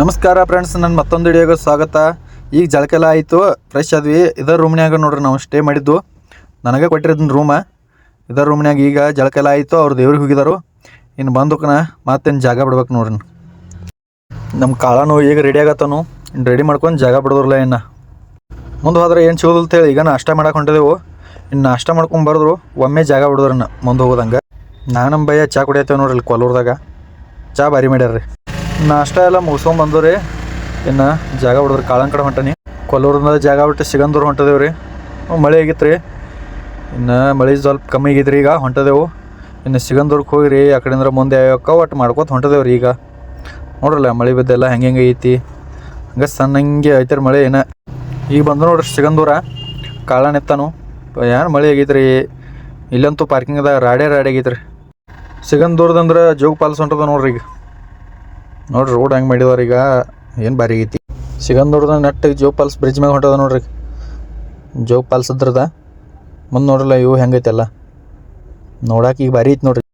ನಮಸ್ಕಾರ ಫ್ರೆಂಡ್ಸ್, ನನ್ನ ಮತ್ತೊಂದು ವಿಡಿಯೋಗೆ ಸ್ವಾಗತ. ಈಗ ಜಳಕೆಲ್ಲ ಆಯಿತು, ಫ್ರೆಶ್ ಆದ್ವಿ. ಇದರ ರೂಮ್ನ್ಯಾಗ ನೋಡ್ರಿ ನಾವು ಸ್ಟೇ ಮಾಡಿದ್ದು. ನನಗೆ ಕೊಟ್ಟಿರೋದನ್ನ ರೂಮ. ಇದರ ರೂಮ್ನ್ಯಾಗ ಈಗ ಜಳಕೆಲ್ಲ ಆಯಿತು. ಅವ್ರು ದೇವ್ರಿಗೆ ಹೋಗಿದಾರು. ಇನ್ನು ಬಂದುಕನ ಮತ್ತೇನು ಜಾಗ ಬಿಡ್ಬೇಕು ನೋಡ್ರಿ. ನಮ್ಮ ಕಾಳನು ಈಗ ರೆಡಿ ಆಗತ್ತನು. ಇನ್ನು ರೆಡಿ ಮಾಡ್ಕೊಂಡು ಜಾಗ ಬಿಡೋದ್ರಲ್ಲ. ಇನ್ನು ಮುಂದೆ ಹೋದ್ರೆ ಏನು ಸಿಗೋದಿಲ್ಲ ಅಂತೇಳಿ ಈಗ ನಾಷ್ಟ ಮಾಡಕ್ಕೆ ಹೊಂಟಿದೆವು. ಇನ್ನು ನಾಷ್ಟ ಮಾಡ್ಕೊಂಡು ಬರೋದ್ರು ಒಮ್ಮೆ ಜಾಗ ಬಿಡೋದ್ರನ್ನ ಮುಂದೆ ಹೋಗೋದಂಗೆ. ನಮ್ಮ ಭಯ ಚಾ ಕುಡಿಯತ್ತೇವೆ ನೋಡ್ರಿ ಇಲ್ಲಿ ಕೊಲ್ಲೂರ್ದಾಗ. ಚಾ ಭಾರಿ ಮಾಡ್ಯಾರ್ರಿ. ನಾಷ್ಟ ಎಲ್ಲ ಮುಗಿಸ್ಕೊಂಬಂದು ರೀ. ಇನ್ನು ಜಾಗ ಬಿಡೋದ್ರಿ. ಕಾಳನ ಕಡೆ ಹೊಂಟನಿ. ಕೊಲ್ಲೂರಿಂದ ಜಾಗ ಬಿಟ್ಟು ಸಿಗಂದೂರು ಹೊಂಟದೇವು ರೀ. ಮಳೆ ಆಗಿತ್ತು ರೀ. ಇನ್ನು ಮಳೆ ಸ್ವಲ್ಪ ಕಮ್ಮಿ ಆಗಿದ್ರಿ. ಈಗ ಹೊಂಟದೆವು. ಇನ್ನು ಸಿಗಂದೂರ್ಗೆ ಹೋಗಿರಿ. ಆ ಕಡೆಯಿಂದ ಮುಂದೆ ಯಾವಕ್ಕ ಒಟ್ಟು ಮಾಡ್ಕೊತ ಹೊಂಟದೇವು ರೀ. ಈಗ ನೋಡ್ರಲ್ಲ ಮಳೆ ಬಿದ್ದೆಲ್ಲ ಹೆಂಗೆ ಐತಿ. ಹಂಗೆ ಸಣ್ಣಂಗೆ ಐತೆ ಮಳೆ. ಏನ ಈಗ ಬಂದು ನೋಡ್ರಿ ಸಿಗಂದೂರ. ಕಾಳನ ಎತ್ತಾನು ಏನು ಮಳೆ ಆಗೈತ್ರಿ. ಇಲ್ಲಂತೂ ಪಾರ್ಕಿಂಗ್ದಾಗ ರಾಡೇ ಆಗೈತ್ರಿ. ಸಿಗಂದೂರದಂದ್ರೆ ಜೋಗ್ ಪಾಲ್ಸ್ ಹೊಂಟದ ನೋಡ್ರಿ. ಈಗ ನೋಡ್ರಿ ರೋಡ್ ಹೆಂಗೆ ಮಾಡಿದವ್ರಿ. ಈಗ ಏನು ಭಾರಿ ಆಗೈತಿ. ಸಿಗಂದೂರ್ದ ನೆಟ್ಟಿಗೆ ಜೋಗ್ ಪಾಲ್ಸ್ ಬ್ರಿಡ್ಜ್ ಮ್ಯಾಗ ಹೊಂಟದ ನೋಡ್ರಿ. ಜೋಗ್ ಪಾಲ್ಸ್ ಅದ್ರದ ಮುಂದೆ ನೋಡ್ರಲ್ಲ ಇವು ಹೆಂಗೈತೆಲ್ಲ ನೋಡಕ್ಕೆ ಈಗ ಭಾರಿ ಐತಿ ನೋಡ್ರಿ.